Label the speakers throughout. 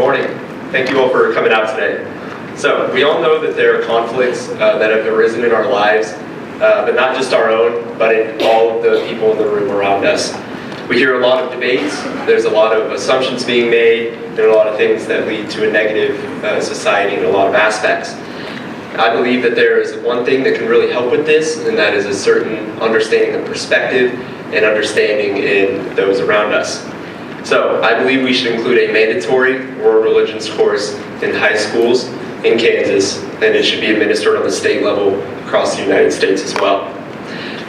Speaker 1: morning. Thank you all for coming out today. So, we all know that there are conflicts that have arisen in our lives, but not just our own, but in all of the people in the room around us. We hear a lot of debates, there's a lot of assumptions being made, there are a lot of things that lead to a negative society in a lot of aspects. I believe that there is one thing that can really help with this, and that is a certain understanding of perspective and understanding in those around us. So, I believe we should include a mandatory world religions course in high schools in Kansas, and it should be administered on the state level across the United States as well.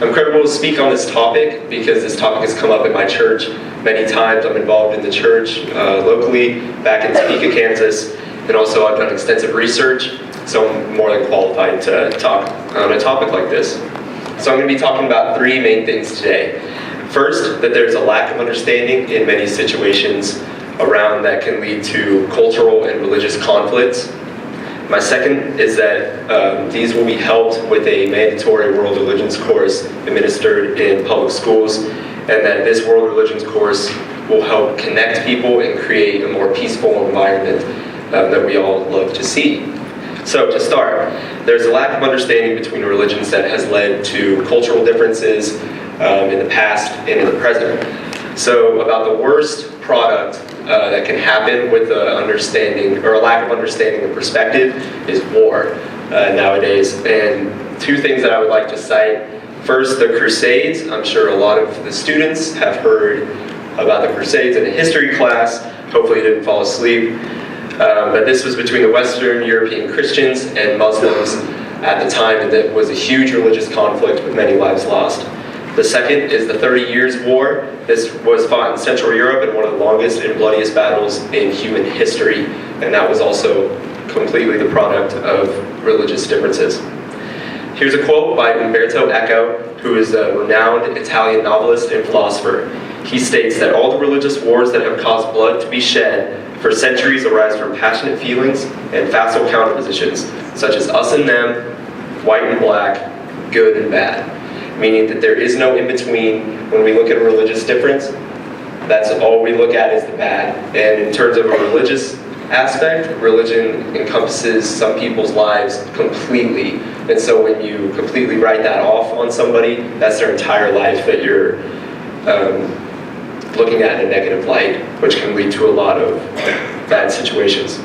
Speaker 1: I'm credible to speak on this topic because this topic has come up in my church many times. I'm involved in the church locally, back in Topeka, Kansas, and also I've done extensive research, so I'm more than qualified to talk on a topic like this. So I'm going to be talking about three main things today. First, that there's a lack of understanding in many situations around that can lead to cultural and religious conflicts. My second is that these will be helped with a mandatory world religions course administered in public schools, and that this world religions course will help connect people and create a more peaceful environment that we all love to see. So to start, there's a lack of understanding between religions that has led to cultural differences in the past and in the present. So about the worst product that can happen with a understanding or a lack of understanding of perspective is war nowadays. And two things that I would like to cite. First, the Crusades. I'm sure a lot of the students have heard about the Crusades in a history class. Hopefully you didn't fall asleep. But this was between the Western European Christians and Muslims at the time, and it was a huge religious conflict with many lives lost. The second is the 30 Years' War. This was fought in Central Europe in one of the longest and bloodiest battles in human history, and that was also completely the product of religious differences. Here's a quote by Umberto Eco, who is a renowned Italian novelist and philosopher. He states that all the religious wars that have caused blood to be shed for centuries arise from passionate feelings and facile counterpositions, such as us and them, white and black, good and bad. Meaning that there is no in-between. When we look at a religious difference, that's all we look at is the bad. And in terms of a religious aspect, religion encompasses some people's lives completely. And so when you completely write that off on somebody, that's their entire life that you're looking at in a negative light, which can lead to a lot of bad situations.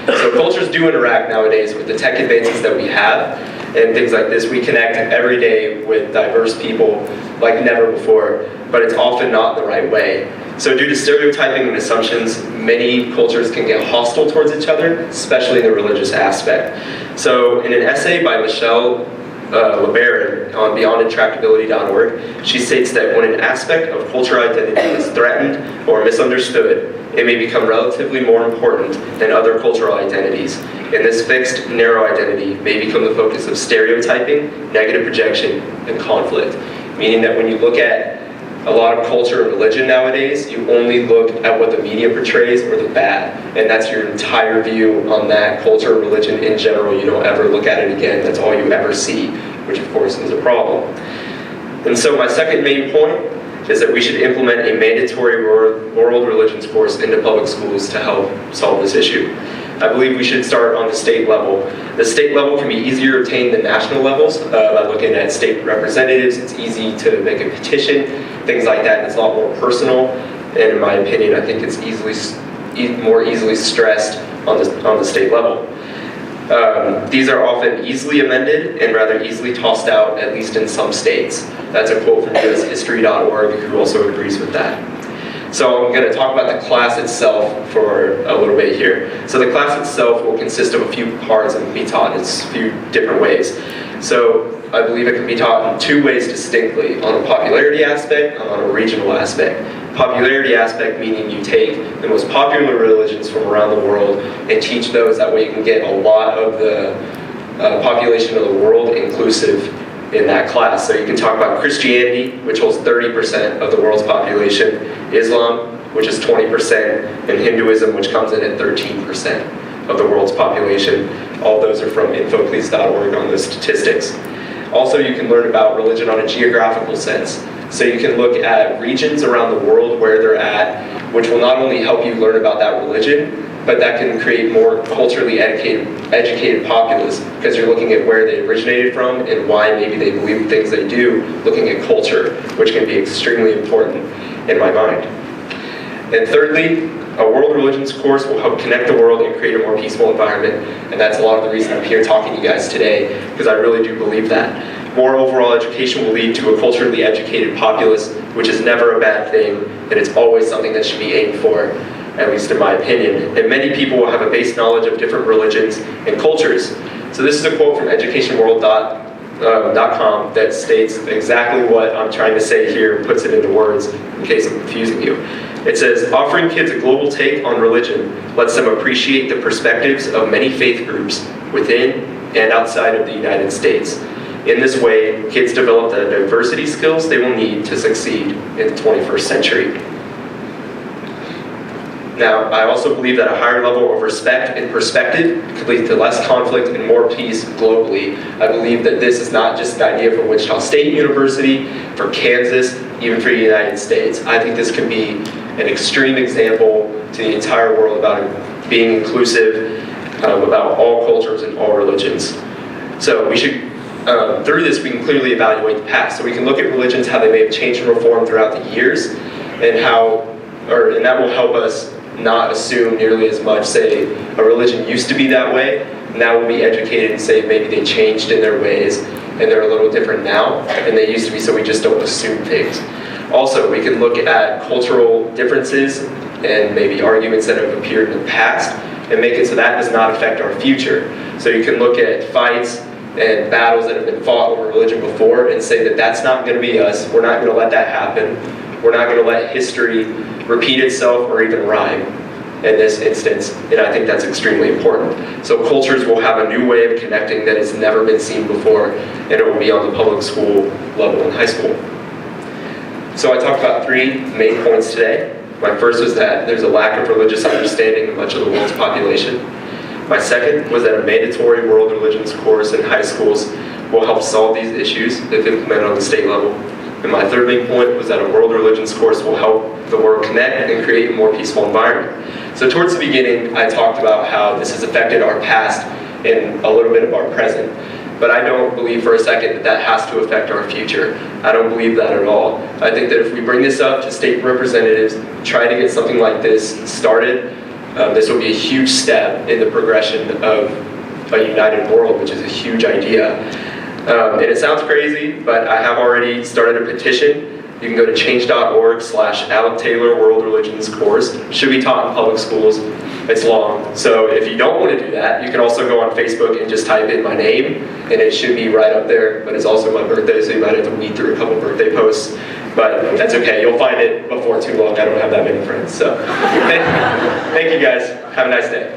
Speaker 1: So cultures do interact nowadays with the tech advances that we have, and things like this. We connect every day with diverse people like never before, but it's often not the right way. So due to stereotyping and assumptions, many cultures can get hostile towards each other, especially in the religious aspect. So in an essay by Michelle LeBaron on beyondintractability.org, she states that when an aspect of cultural identity is threatened or misunderstood, it may become relatively more important than other cultural identities. And this fixed, narrow identity may become the focus of stereotyping, negative projection, and conflict. Meaning that when you look at a lot of culture and religion nowadays, you only look at what the media portrays or the bad. And that's your entire view on that culture or religion in general. You don't ever look at it again. That's all you ever see, which of course is a problem. And so my second main point is that we should implement a mandatory world religions course into public schools to help solve this issue. I believe we should start on the state level. The state level can be easier to obtain than national levels by looking at state representatives. It's easy to make a petition, things like that, and it's a lot more personal. And in my opinion, I think it's more easily stressed on the state level. These are often easily amended and rather easily tossed out, at least in some states. That's a quote from ushistory.org, who also agrees with that. So I'm going to talk about the class itself for a little bit here. So the class itself will consist of a few parts and be taught in a few different ways. So I believe it can be taught in two ways distinctly, on a popularity aspect and on a regional aspect. Popularity aspect meaning you take the most popular religions from around the world and teach those. That way you can get a lot of the population of the world inclusive in that class. So you can talk about Christianity, which holds 30% of the world's population, Islam, which is 20%, and Hinduism, which comes in at 13% of the world's population. All those are from infoplease.org on the statistics. Also, you can learn about religion on a geographical sense. So you can look at regions around the world where they're at, which will not only help you learn about that religion, but that can create more culturally educated populace, because you're looking at where they originated from and why maybe they believe the things they do, looking at culture, which can be extremely important in my mind. And thirdly, a world religions course will help connect the world and create a more peaceful environment, and that's a lot of the reason I'm here talking to you guys today, because I really do believe that. More overall education will lead to a culturally educated populace, which is never a bad thing, and it's always something that should be aimed for, at least in my opinion. And many people will have a base knowledge of different religions and cultures. So this is a quote from educationworld.com that states exactly what I'm trying to say here and puts it into words in case I'm confusing you. It says, offering kids a global take on religion lets them appreciate the perspectives of many faith groups within and outside of the United States. In this way, kids develop the diversity skills they will need to succeed in the 21st century. Now, I also believe that a higher level of respect and perspective could lead to less conflict and more peace globally. I believe that this is not just an idea for Wichita State University, for Kansas, even for the United States. I think this can be an extreme example to the entire world about being inclusive, about all cultures and all religions. So we should, through this, we can clearly evaluate the past. So we can look at religions, how they may have changed and reformed throughout the years, and and that will help us not assume nearly as much, say, a religion used to be that way, now we'll be educated and say maybe they changed in their ways and they're a little different now than they used to be, so we just don't assume things. Also, we can look at cultural differences and maybe arguments that have appeared in the past and make it so that does not affect our future. So you can look at fights and battles that have been fought over religion before and say that that's not going to be us, we're not going to let that happen, we're not going to let history repeat itself or even rhyme in this instance, and I think that's extremely important. So cultures will have a new way of connecting that has never been seen before, and it will be on the public school level in high school. So I talked about 3 main points today. My first was that there's a lack of religious understanding in much of the world's population. My second was that a mandatory world religions course in high schools will help solve these issues if implemented on the state level. And my third main point was that a world religions course will help the world connect and create a more peaceful environment. So towards the beginning, I talked about how this has affected our past and a little bit of our present. But I don't believe for a second that that has to affect our future. I don't believe that at all. I think that if we bring this up to state representatives, try to get something like this started, this will be a huge step in the progression of a united world, which is a huge idea. And it sounds crazy, but I have already started a petition. You can go to change.org/Alec Taylor World Religions Course. It should be taught in public schools. It's long. So if you don't want to do that, you can also go on Facebook and just type in my name, and it should be right up there. But it's also my birthday, so you might have to weed through a couple birthday posts. But that's okay. You'll find it before too long. I don't have that many friends. So thank you guys. Have a nice day.